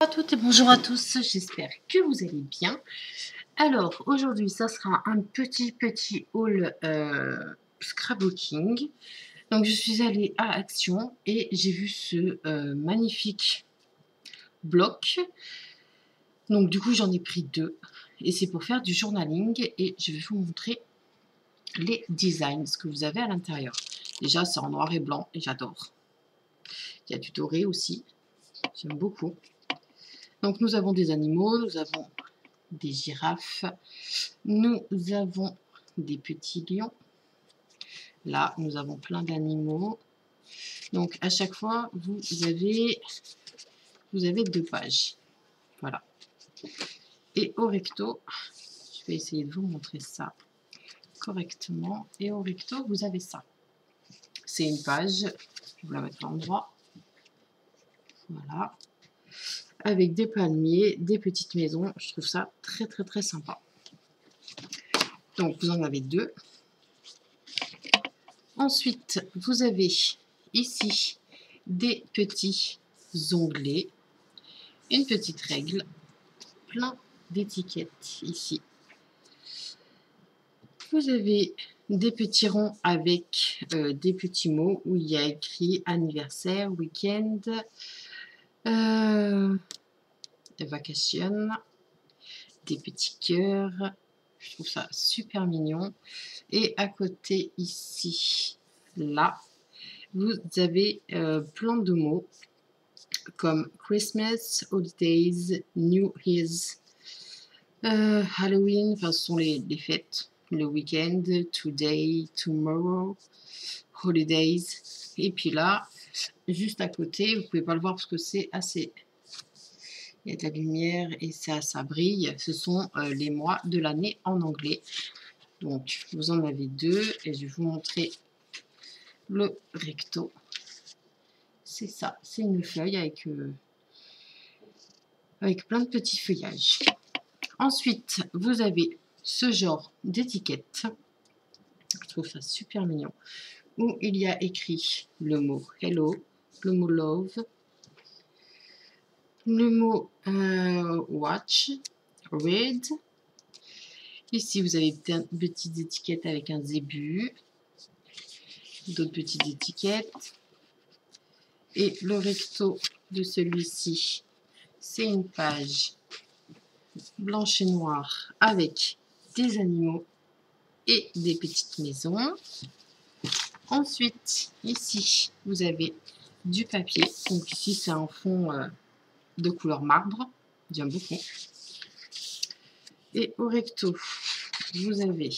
Bonjour à toutes et bonjour à tous, j'espère que vous allez bien. Alors aujourd'hui ça sera un petit haul scrapbooking. Donc je suis allée à Action et j'ai vu ce magnifique bloc. Donc du coup j'en ai pris deux et c'est pour faire du journaling et je vais vous montrer les designs, ce que vous avez à l'intérieur. Déjà c'est en noir et blanc et j'adore. Il y a du doré aussi, j'aime beaucoup. Donc nous avons des animaux, nous avons des girafes, nous avons des petits lions. Là, nous avons plein d'animaux. Donc à chaque fois, vous avez deux pages. Voilà. Et au recto, je vais essayer de vous montrer ça correctement. Et au recto, vous avez ça. C'est une page, je vais vous la mettre à l'endroit. Voilà. Avec des palmiers, des petites maisons. Je trouve ça très sympa. Donc vous en avez deux. Ensuite, vous avez ici des petits onglets, une petite règle, plein d'étiquettes ici. Vous avez des petits ronds avec des petits mots où il y a écrit anniversaire, week-end, vacation, des petits cœurs. Je trouve ça super mignon. Et à côté ici, là, vous avez plein de mots comme Christmas, Holidays, New Year's, Halloween, enfin ce sont les fêtes, le week-end, Today, Tomorrow, Holidays. Et puis là, juste à côté, vous pouvez pas le voir parce que c'est assez... Il y a de la lumière et ça brille. Ce sont les mois de l'année en anglais. Donc, vous en avez deux et je vais vous montrer le recto. C'est ça, c'est une feuille avec plein de petits feuillages. Ensuite, vous avez ce genre d'étiquette. Je trouve ça super mignon. Où il y a écrit le mot hello, le mot love, le mot watch, read. Ici, vous avez des petites étiquettes avec un zébu, d'autres petites étiquettes. Et le recto de celui-ci, c'est une page blanche et noire avec des animaux et des petites maisons. Ensuite, ici, vous avez du papier. Donc ici, c'est un fond de couleur marbre. J'aime beaucoup. Et au recto, vous avez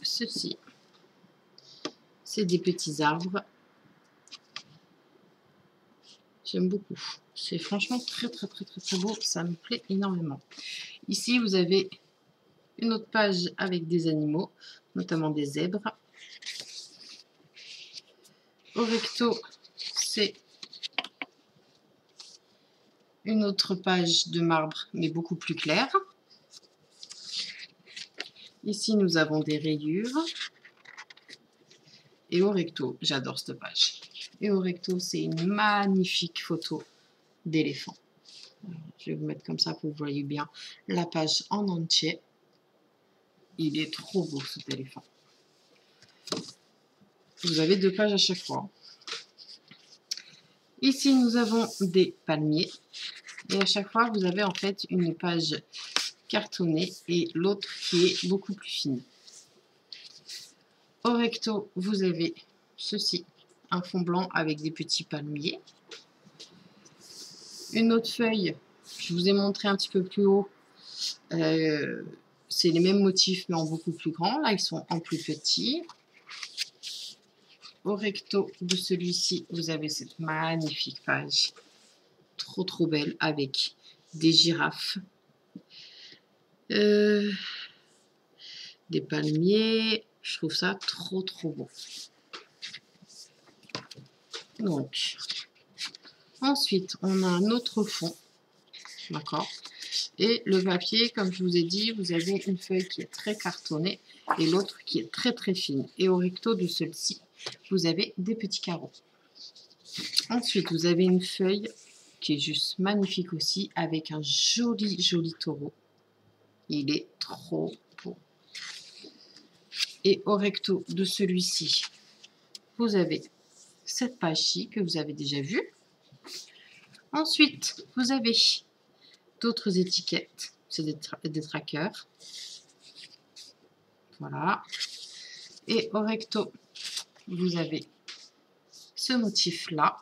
ceci. C'est des petits arbres. J'aime beaucoup. C'est franchement très beau. Ça me plaît énormément. Ici, vous avez une autre page avec des animaux, notamment des zèbres. Au recto, c'est une autre page de marbre, mais beaucoup plus claire. Ici, nous avons des rayures. Et au recto, j'adore cette page. Et au recto, c'est une magnifique photo d'éléphant. Je vais vous mettre comme ça pour que vous voyez bien la page en entier. Il est trop beau cet éléphant. Vous avez deux pages à chaque fois. Ici, nous avons des palmiers. Et à chaque fois, vous avez en fait une page cartonnée et l'autre qui est beaucoup plus fine. Au recto, vous avez ceci, un fond blanc avec des petits palmiers. Une autre feuille, je vous ai montré un petit peu plus haut, c'est les mêmes motifs mais en beaucoup plus grand. Là, ils sont en plus petits. Au recto de celui-ci, vous avez cette magnifique page, trop belle, avec des girafes, des palmiers. Je trouve ça trop beau. Donc, ensuite, on a un autre fond, d'accord. Et le papier, comme je vous ai dit, vous avez une feuille qui est très cartonnée et l'autre qui est très fine. Et au recto de celle-ci, vous avez des petits carreaux. Ensuite, vous avez une feuille qui est juste magnifique aussi, avec un joli, joli taureau. Il est trop beau. Et au recto de celui-ci, vous avez cette page-ci que vous avez déjà vue. Ensuite, vous avez d'autres étiquettes. C'est des trackers. Voilà. Et au recto, vous avez ce motif-là.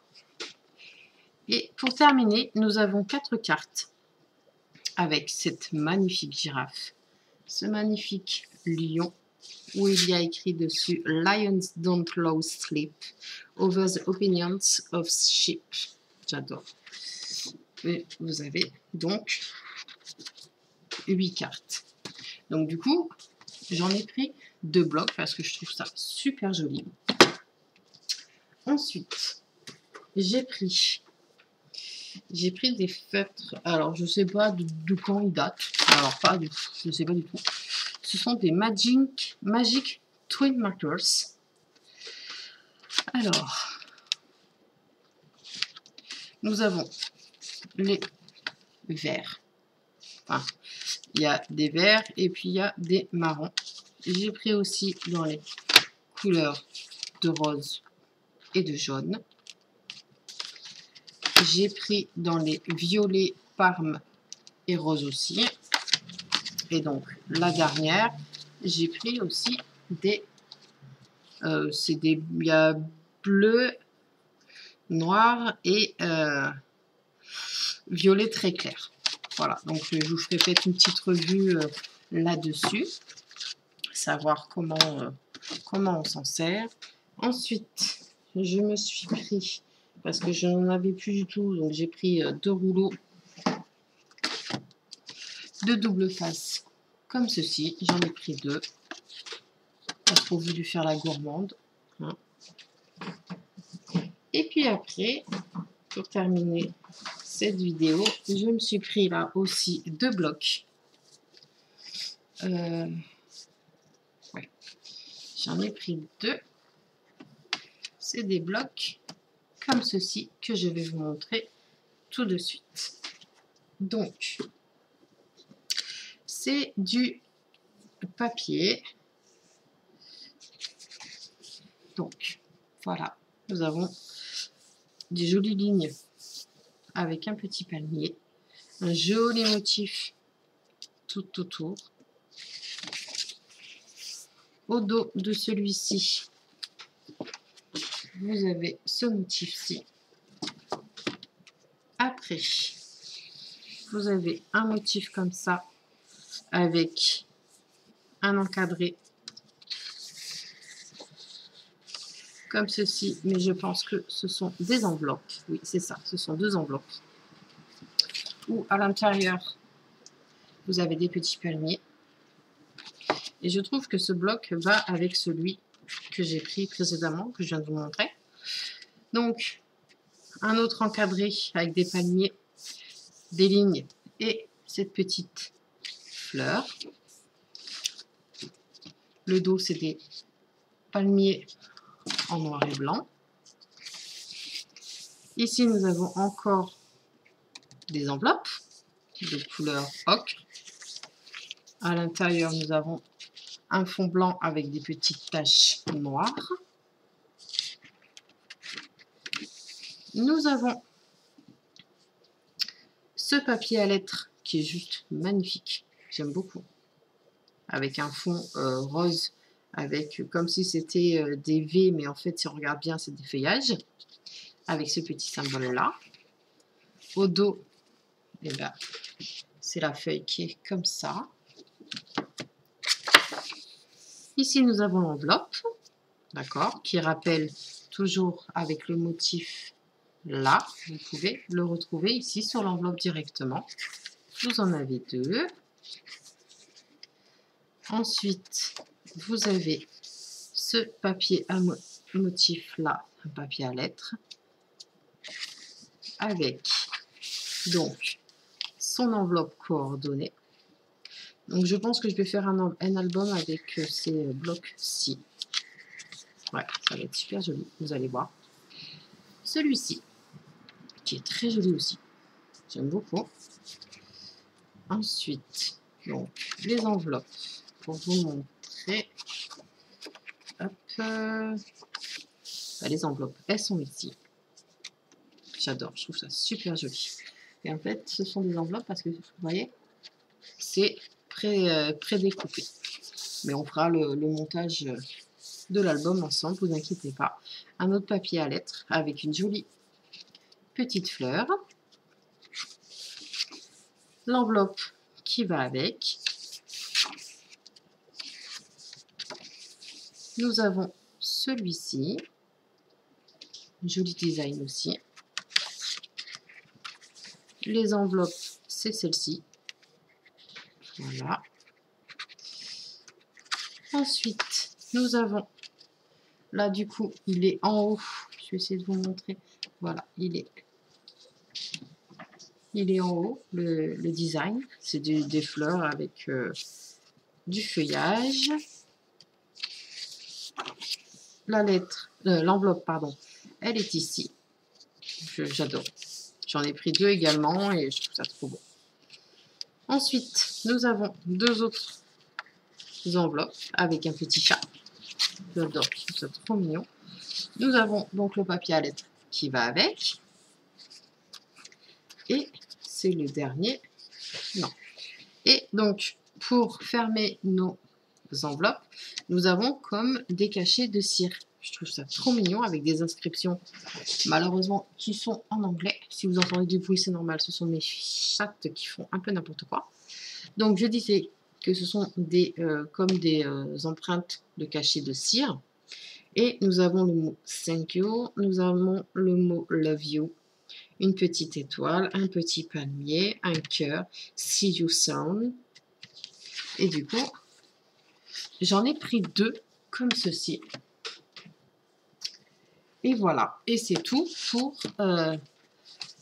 Et pour terminer, nous avons 4 cartes avec cette magnifique girafe, ce magnifique lion, où il y a écrit dessus « Lions don't lose sleep over the opinions of sheep ». J'adore. Et vous avez donc 8 cartes. Donc du coup, j'en ai pris 2 blocs parce que je trouve ça super joli. Ensuite, j'ai pris des feutres. Alors, je sais pas de quand ils datent. Alors, pas du tout. Je sais pas du tout. Ce sont des Magic Twin Markers. Alors, nous avons les verts. Enfin, il y a des verts et puis il y a des marrons. J'ai pris aussi dans les couleurs de rose et de jaune. J'ai pris dans les violets, parme et rose aussi. Et donc, la dernière, j'ai pris aussi des... il y a bleu, noir et violet très clair. Voilà, donc je vous ferai peut-être une petite revue là-dessus, savoir comment on s'en sert. Ensuite, je me suis pris, parce que je n'en avais plus du tout, donc j'ai pris 2 rouleaux de double face, comme ceci. J'en ai pris 2. Pas trop voulu faire la gourmande. Hein. Et puis après, pour terminer cette vidéo, je me suis pris là aussi 2 blocs. Ouais. J'en ai pris 2. C'est des blocs comme ceci que je vais vous montrer tout de suite. Donc, c'est du papier. Donc, voilà, nous avons des jolies lignes avec un petit palmier, un joli motif tout autour. Au dos de celui-ci, vous avez ce motif-ci. Après, vous avez un motif comme ça, avec un encadré, comme ceci, mais je pense que ce sont des enveloppes. Oui, c'est ça, ce sont 2 enveloppes. Où à l'intérieur, vous avez des petits palmiers. Et je trouve que ce bloc va avec celui que j'ai pris précédemment, que je viens de vous montrer. Donc, un autre encadré avec des palmiers, des lignes et cette petite fleur. Le dos, c'est des palmiers en noir et blanc. Ici, nous avons encore des enveloppes de couleur ocre. À l'intérieur, nous avons un fond blanc avec des petites taches noires. Nous avons ce papier à lettres qui est juste magnifique. J'aime beaucoup. Avec un fond rose, avec comme si c'était des V, mais en fait, si on regarde bien, c'est des feuillages. Avec ce petit symbole-là. Au dos, eh ben, c'est la feuille qui est comme ça. Ici, nous avons l'enveloppe, d'accord, qui rappelle toujours avec le motif là. Vous pouvez le retrouver ici sur l'enveloppe directement. Vous en avez 2. Ensuite, vous avez ce papier à motif là, un papier à lettres, avec donc son enveloppe coordonnée. Donc je pense que je vais faire un album avec ces blocs-ci. Ouais, ça va être super joli, vous allez voir. Celui-ci, qui est très joli aussi. J'aime beaucoup. Ensuite, donc, les enveloppes, pour vous montrer. Hop. Les enveloppes, elles sont ici. J'adore, je trouve ça super joli. Et en fait, ce sont des enveloppes parce que, vous voyez, c'est pré-découpé. Mais on fera le montage de l'album ensemble, vous inquiétez pas. Un autre papier à lettres avec une jolie petite fleur. L'enveloppe qui va avec. Nous avons celui-ci. Joli design aussi. Les enveloppes, c'est celle-ci. Voilà. Ensuite, nous avons, là du coup, il est en haut. Je vais essayer de vous montrer. Voilà, il est en haut, le design. C'est des fleurs avec du feuillage. La lettre, l'enveloppe, pardon, elle est ici. J'adore. J'en ai pris 2 également et je trouve ça trop beau. Ensuite, nous avons 2 autres enveloppes avec un petit chat. J'adore, je trouve ça trop mignon. Nous avons donc le papier à lettres qui va avec. Et c'est le dernier. Non. Et donc, pour fermer nos enveloppes, nous avons comme des cachets de cire. Je trouve ça trop mignon avec des inscriptions, malheureusement, qui sont en anglais. Si vous entendez du bruit, c'est normal. Ce sont mes chattes qui font un peu n'importe quoi. Donc, je disais que ce sont comme des empreintes de cachets de cire. Et nous avons le mot thank you, nous avons le mot love you, une petite étoile, un petit palmier, un cœur, see you soon. Et du coup, j'en ai pris 2 comme ceci. Et voilà, et c'est tout pour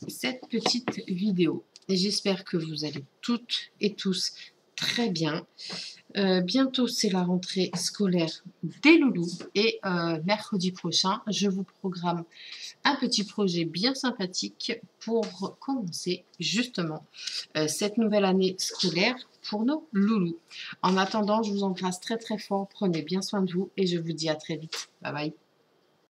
cette petite vidéo. Et j'espère que vous allez toutes et tous très bien. Bientôt, c'est la rentrée scolaire des loulous. Et mercredi prochain, je vous programme un petit projet bien sympathique pour commencer justement cette nouvelle année scolaire pour nos loulous. En attendant, je vous embrasse très très fort. Prenez bien soin de vous et je vous dis à très vite. Bye bye.